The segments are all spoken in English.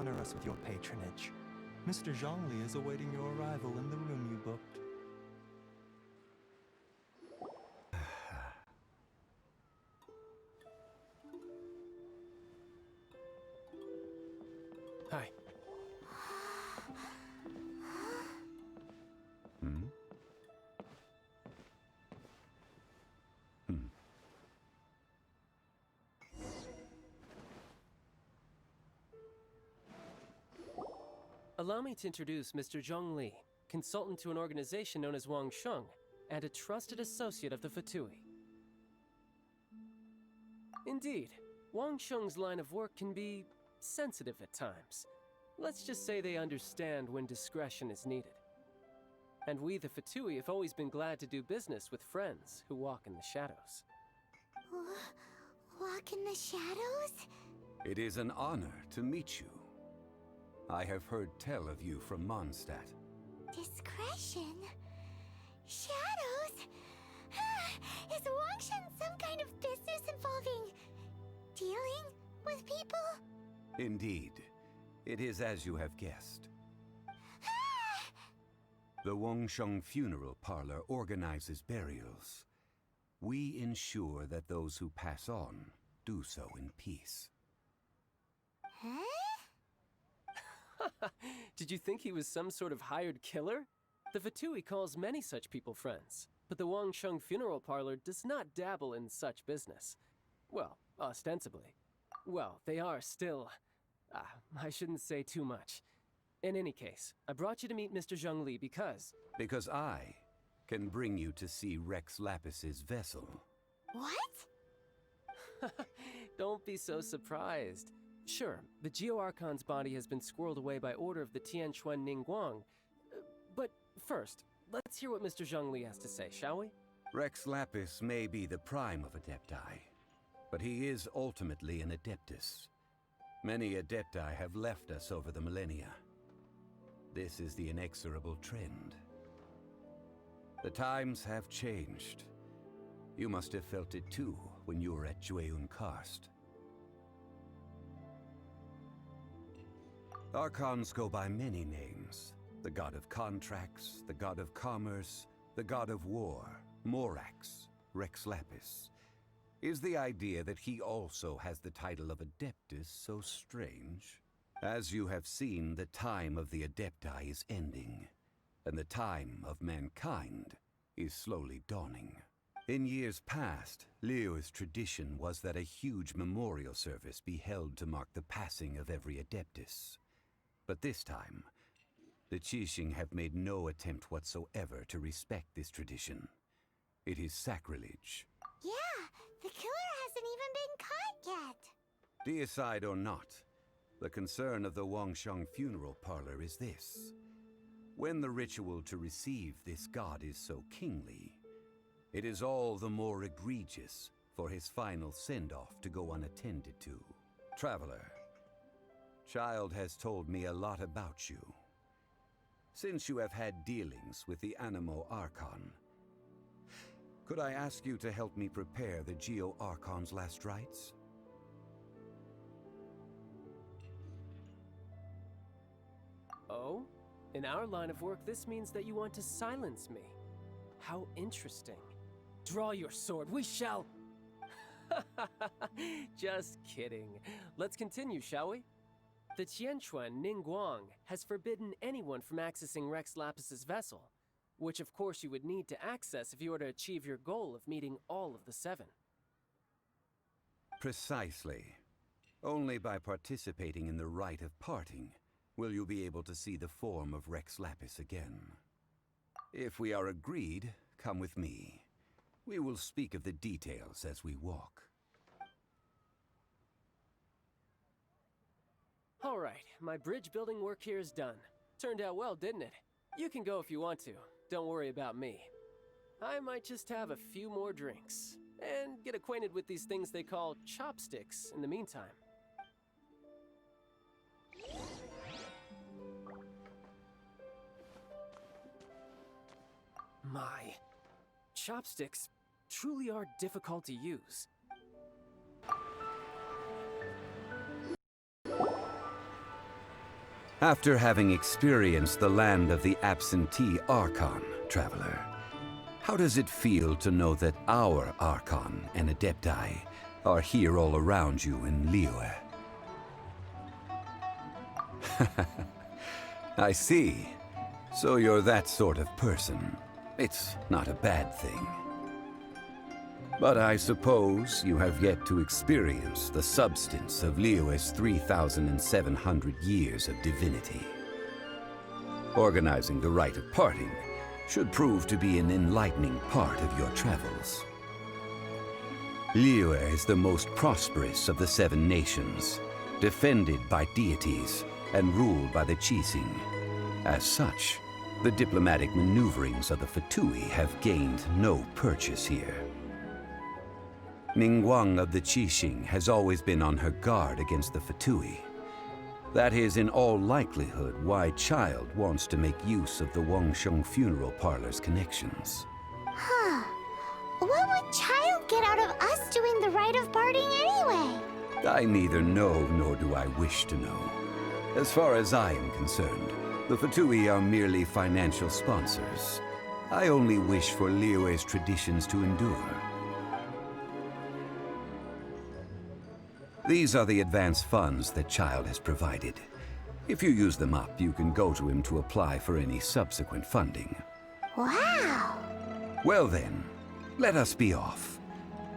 Honor us with your patronage. Mr. Zongli is awaiting your arrival in the room you booked. Hi. Hmm? Allow me to introduce Mr. Zongli, consultant to an organization known as Wang Sheng, and a trusted associate of the Fatui. Indeed, Wang Sheng's line of work can be sensitive at times. Let's just say they understand when discretion is needed. And we, the Fatui, have always been glad to do business with friends who walk in the shadows. Walk in the shadows? It is an honor to meet you. I have heard tell of you from Mondstadt. Discretion? Shadows? Is Wangshan some kind of business involving dealing with people? Indeed, it is as you have guessed. The Wangsheng Funeral Parlor organizes burials. We ensure that those who pass on do so in peace. Huh? Did you think he was some sort of hired killer? The Fatui calls many such people friends, but the Wangsheng Funeral Parlor does not dabble in such business. Well, ostensibly. Well, they are still... I shouldn't say too much. In any case, I brought you to meet Mr. Zongli because... Because I can bring you to see Rex Lapis's vessel. What? Don't be so surprised. Sure, the Geo-Archon's body has been squirreled away by order of the Tianquan Ningguang. But first, let's hear what Mr. Zongli has to say, shall we? Rex Lapis may be the prime of Adepti, but he is ultimately an Adeptus. Many Adepti have left us over the millennia. This is the inexorable trend. The times have changed. You must have felt it too when you were at Jueyun Karst. Archons go by many names. The god of contracts, the god of commerce, the god of war, Morax, Rex Lapis. Is the idea that he also has the title of Adeptus so strange? As you have seen, the time of the Adepti is ending, and the time of mankind is slowly dawning. In years past, Leo's tradition was that a huge memorial service be held to mark the passing of every Adeptus. But this time, the Qixing have made no attempt whatsoever to respect this tradition. It is sacrilege. Yeah, the killer hasn't even been caught yet. Deicide or not, the concern of the Wangsheng Funeral Parlor is this. When the ritual to receive this god is so kingly, it is all the more egregious for his final send-off to go unattended to. Traveler, Child has told me a lot about you. Since you have had dealings with the Animo Archon, could I ask you to help me prepare the Geo-Archon's last rites? Oh? In our line of work, this means that you want to silence me. How interesting. Draw your sword, we shall... Just kidding. Let's continue, shall we? The Tianquan Ningguang has forbidden anyone from accessing Rex Lapis's vessel, which of course you would need to access if you were to achieve your goal of meeting all of the 7. Precisely. Only by participating in the rite of parting will you be able to see the form of Rex Lapis again. If we are agreed, come with me. We will speak of the details as we walk. All right, my bridge building work here is done. Turned out well, didn't it? You can go if you want to. Don't worry about me. I might just have a few more drinks and get acquainted with these things they call chopsticks in the meantime. My, chopsticks truly are difficult to use. After having experienced the land of the absentee Archon, traveler, how does it feel to know that our Archon and Adepti are here all around you in Liyue? I see. So you're that sort of person. It's not a bad thing. But I suppose you have yet to experience the substance of Liyue's 3,700 years of divinity. Organizing the rite of parting should prove to be an enlightening part of your travels. Liyue is the most prosperous of the 7 nations, defended by deities and ruled by the Qixing. As such, the diplomatic maneuverings of the Fatui have gained no purchase here. Ningguang of the Qixing has always been on her guard against the Fatui. That is in all likelihood why Child wants to make use of the Wangsheng funeral parlor's connections. Huh. What would Child get out of us doing the rite of parting anyway? I neither know nor do I wish to know. As far as I am concerned, the Fatui are merely financial sponsors. I only wish for Liyue's traditions to endure. These are the advance funds that Child has provided. If you use them up, you can go to him to apply for any subsequent funding. Wow! Well then, let us be off.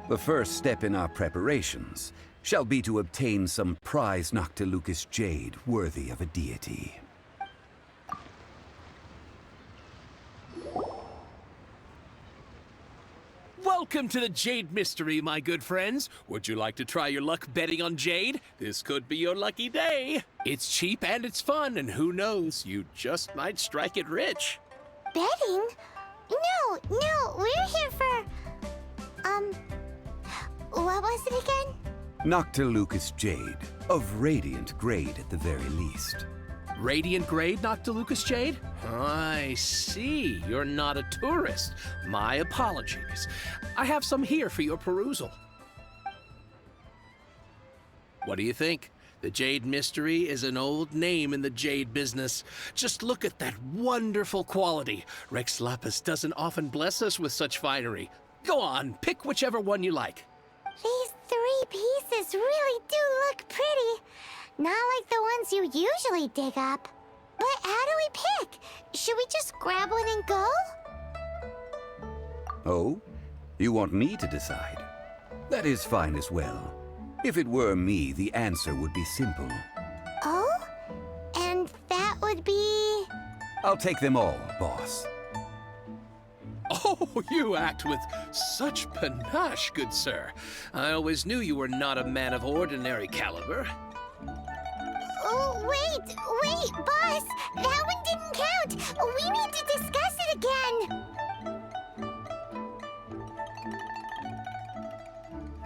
The first step in our preparations shall be to obtain some prize Noctilucous jade worthy of a deity. Welcome to the Jade Mystery, my good friends. Would you like to try your luck betting on Jade? This could be your lucky day. It's cheap and it's fun, and who knows, you just might strike it rich. Betting? No, we're here for... what was it again? Noctilucous jade, of radiant grade at the very least. Radiant grade, Noctilucous Jade? I see. You're not a tourist. My apologies. I have some here for your perusal. What do you think? The Jade Mystery is an old name in the jade business. Just look at that wonderful quality. Rex Lapis doesn't often bless us with such finery. Go on, pick whichever one you like. These 3 pieces really do look pretty. Not like the ones you usually dig up. But how do we pick? Should we just grab one and go? Oh? You want me to decide? That is fine as well. If it were me, the answer would be simple. Oh? And that would be... I'll take them all, boss. Oh, you act with such panache, good sir. I always knew you were not a man of ordinary caliber. Oh, wait, boss! That one didn't count! We need to discuss it again!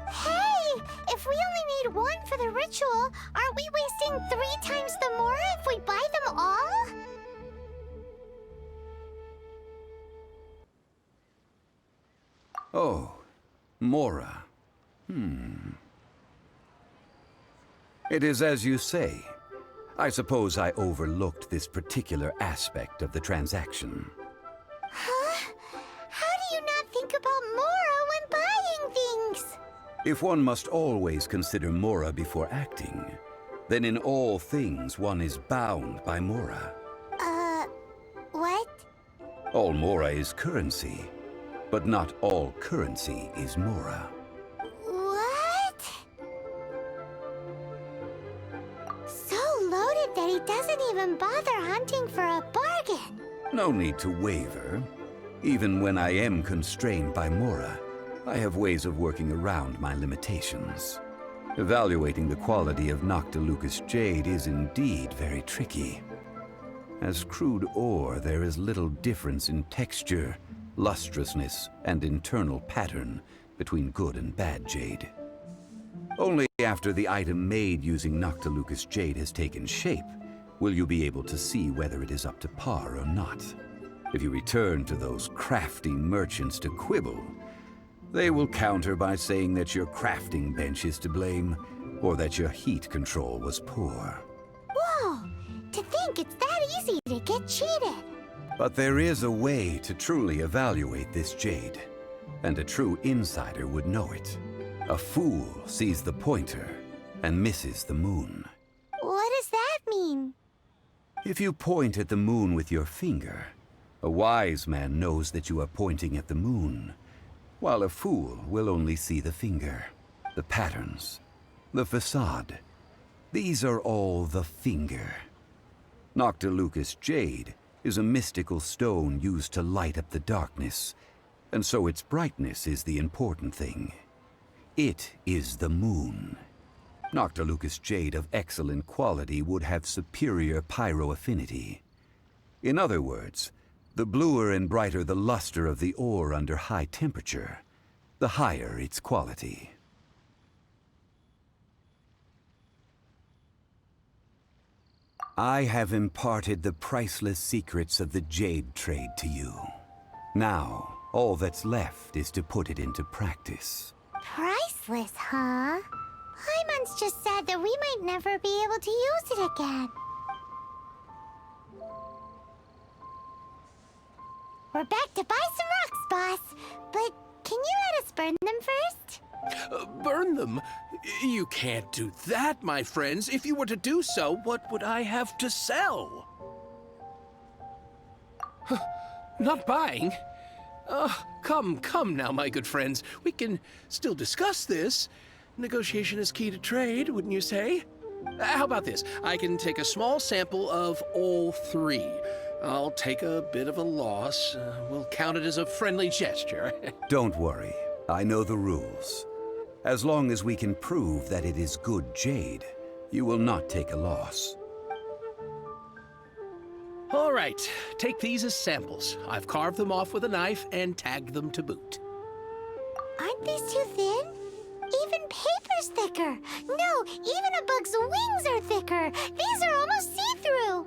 Hey! If we only need one for the ritual, aren't we wasting 3 times the Mora if we buy them all? Oh, Mora. It is as you say. I suppose I overlooked this particular aspect of the transaction. Huh? How do you not think about Mora when buying things? If one must always consider Mora before acting, then in all things one is bound by Mora. What? All Mora is currency, but not all currency is Mora. What? So loaded that he doesn't even bother hunting for a bargain. No need to waver. Even when I am constrained by Mora, I have ways of working around my limitations. Evaluating the quality of Noctilucous jade is indeed very tricky. As crude ore, there is little difference in texture, lustrousness, and internal pattern between good and bad jade. Only after the item made using Noctilucous jade has taken shape will you be able to see whether it is up to par or not. If you return to those crafty merchants to quibble, they will counter by saying that your crafting bench is to blame, or that your heat control was poor. Whoa! To think it's that easy to get cheated. But there is a way to truly evaluate this jade, and a true insider would know it. A fool sees the pointer and misses the moon. What does that mean? If you point at the moon with your finger, a wise man knows that you are pointing at the moon, while a fool will only see the finger, the patterns, the facade. These are all the finger. Noctilucous jade is a mystical stone used to light up the darkness, and so its brightness is the important thing. It is the moon. Noctilucous jade of excellent quality would have superior pyro affinity. In other words, the bluer and brighter the luster of the ore under high temperature, the higher its quality. I have imparted the priceless secrets of the jade trade to you. Now, all that's left is to put it into practice. Priceless, huh? Paimon's just sad that we might never be able to use it again. We're back to buy some rocks, boss. But can you let us burn them first? Burn them? You can't do that, my friends. If you were to do so, what would I have to sell? Not buying? Come now, my good friends. We can still discuss this. Negotiation is key to trade, wouldn't you say? How about this? I can take a small sample of all three. I'll take a bit of a loss. We'll count it as a friendly gesture. Don't worry. I know the rules. As long as we can prove that it is good jade, you will not take a loss. All right, take these as samples. I've carved them off with a knife and tagged them to boot. Aren't these too thin? Even paper's thicker. No, even a bug's wings are thicker. These are almost see-through.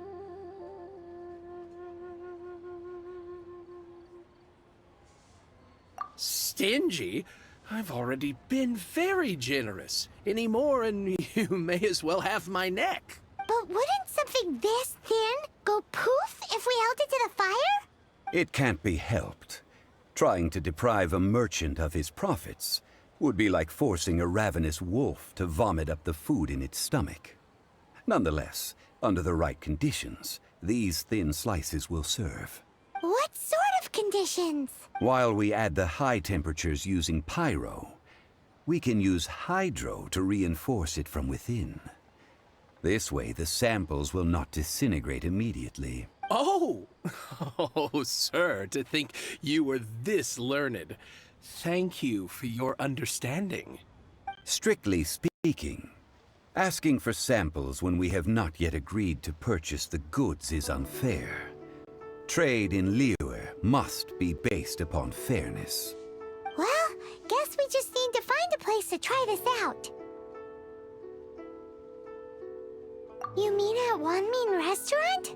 Stingy? I've already been very generous. Any more and you may as well have my neck. But wouldn't something this thin go poof if we held it to the fire? It can't be helped. Trying to deprive a merchant of his profits would be like forcing a ravenous wolf to vomit up the food in its stomach. Nonetheless, under the right conditions, these thin slices will serve. What sort of conditions? While we add the high temperatures using pyro, we can use hydro to reinforce it from within. This way, the samples will not disintegrate immediately. Oh! Oh, sir, to think you were this learned. Thank you for your understanding. Strictly speaking, asking for samples when we have not yet agreed to purchase the goods is unfair. Trade in Liyue must be based upon fairness. Well, guess we just need to find a place to try this out. You mean at Wanmin Restaurant?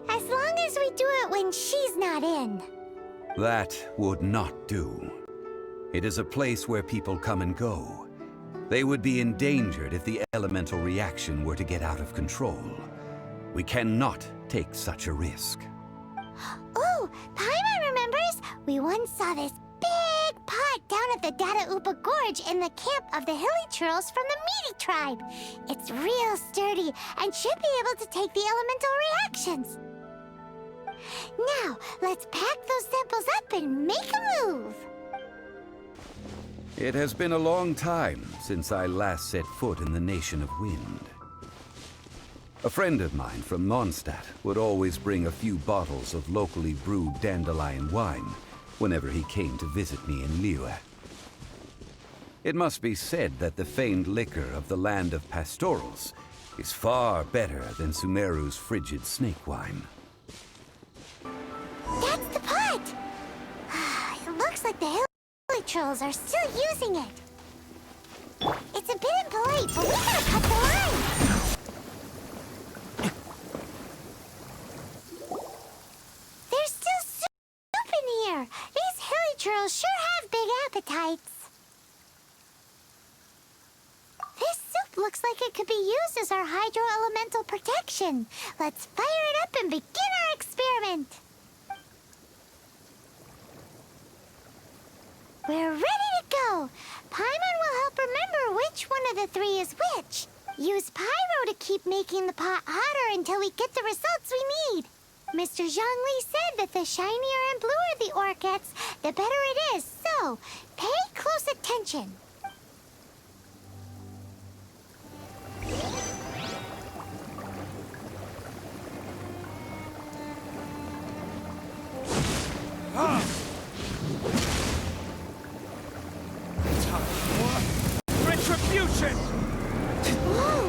As long as we do it when she's not in. That would not do. It is a place where people come and go. They would be endangered if the elemental reaction were to get out of control. We cannot take such a risk. Oh, Paimon remembers we once saw this big pot down at the Dada Upa Gorge in the camp of the Hilly Churls from the Meaty tribe. It's real sturdy and should be able to take the elemental reactions. Now, let's pack those samples up and make a move. It has been a long time since I last set foot in the Nation of Wind. A friend of mine from Mondstadt would always bring a few bottles of locally brewed dandelion wine whenever he came to visit me in Liyue. It must be said that the famed liquor of the land of pastorals is far better than Sumeru's frigid snake wine. That's the pot! It looks like the Hilly Trolls are still using it. It's a bit impolite, but we gotta cut the line! There's still soup in here! These Hilly Trolls sure have big appetites. This soup looks like it could be used as our hydro-elemental protection. Let's fire it up and begin our experiment. We're ready to go. Paimon will help remember which one of the three is which. Use Pyro to keep making the pot hotter until we get the results we need. Mr. Zongli said that the shinier and bluer the ore gets, the better it is. So, pay close attention. Retribution! Whoa!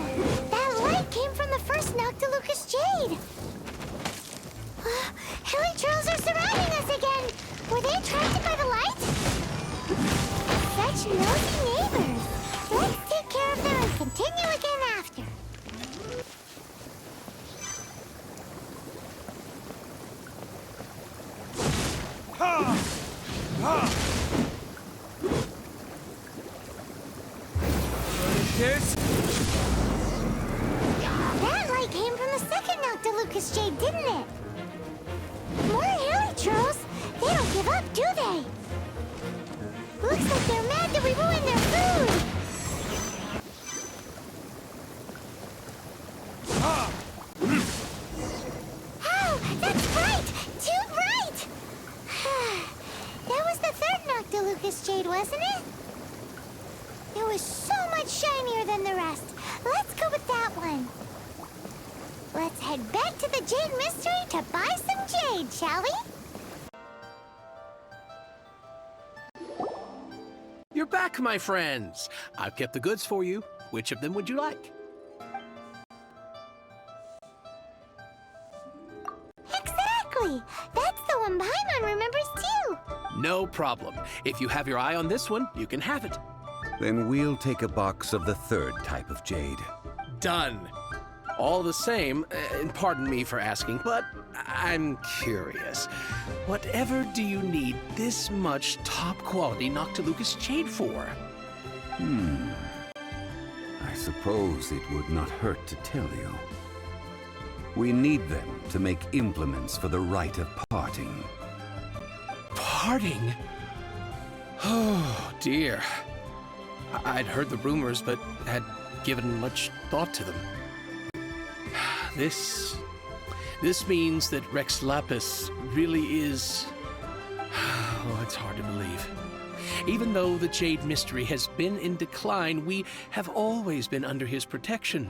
That light came from the first Noctilucous Jade! Hilly Trolls are surrounding us again! Were they attracted by the light? Such nosy neighbors! Let's take care of them and continue again after. Ha! Ha! This? That light came from the second Noctilucous Jade, didn't it? More Hilly Trolls! They don't give up, do they? Looks like they're mad that we ruined their food! Oh, that's bright! Too bright! That was the third Noctilucous Jade, wasn't it? It was so much shinier than the rest. Let's go with that one. Let's head back to the Jade Mystery to buy some jade, shall we? You're back, my friends. I've kept the goods for you. Which of them would you like? Exactly! That's the one Paimon remembers too! No problem. If you have your eye on this one, you can have it. Then we'll take a box of the third type of jade. Done. All the same, and pardon me for asking, but I'm curious. Whatever do you need this much top-quality Noctilucous Jade for? I suppose it would not hurt to tell you. We need them to make implements for the rite of parting. Parting? Oh, dear. I'd heard the rumors, but had given much thought to them. This means that Rex Lapis really is... Oh, it's hard to believe. Even though the Jade Mystery has been in decline, we have always been under his protection.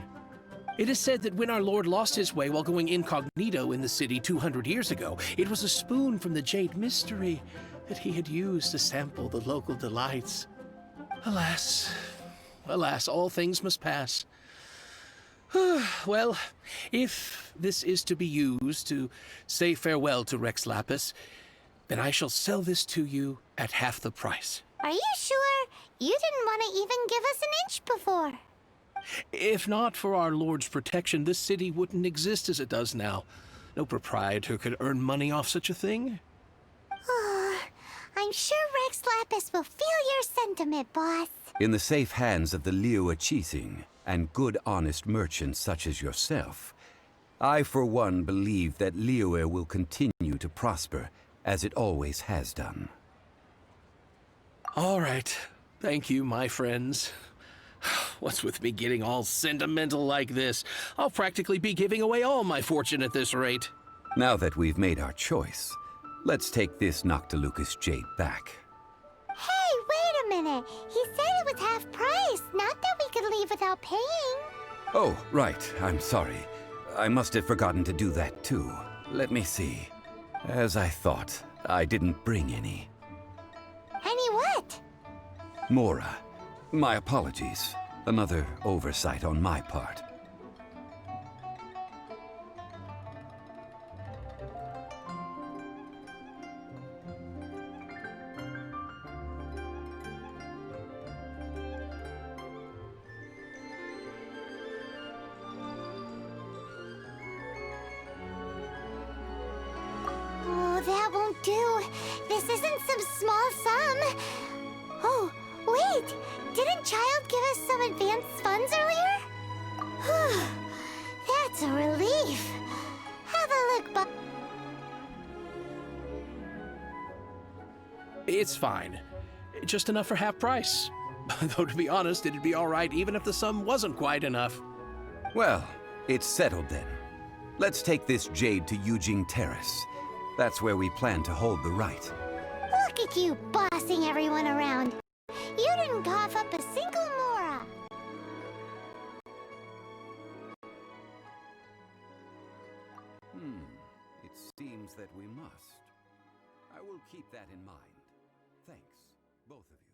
It is said that when our Lord lost his way while going incognito in the city 200 years ago, it was a spoon from the Jade Mystery that he had used to sample the local delights. Alas, alas, all things must pass. Well, if this is to be used to say farewell to Rex Lapis, then I shall sell this to you at half the price. Are you sure? You didn't want to even give us an inch before. If not for our Lord's protection, this city wouldn't exist as it does now. No proprietor could earn money off such a thing. I'm sure Rex Lapis will feel your sentiment, boss. In the safe hands of the Liu Chising and good honest merchants such as yourself, I for one believe that Liyue will continue to prosper as it always has done. All right. Thank you, my friends. What's with me getting all sentimental like this? I'll practically be giving away all my fortune at this rate. Now that we've made our choice, let's take this Noctilucous Jade back. Hey, wait a minute. He said it was half price, not that we could leave without paying. Oh, right. I'm sorry. I must have forgotten to do that too. Let me see. As I thought, I didn't bring any. Any what? Mora. My apologies. Another oversight on my part. Oh, that won't do. This isn't some small sum. Oh, wait! Didn't Child give us some advanced funds earlier? That's a but... It's fine. Just enough for half price. Though to be honest, it'd be alright even if the sum wasn't quite enough. Well, it's settled then. Let's take this jade to Yujing Terrace. That's where we plan to hold the rite. Look at you bossing everyone around. You didn't cough up a single mora. It seems that we must. I will keep that in mind. Thanks, both of you.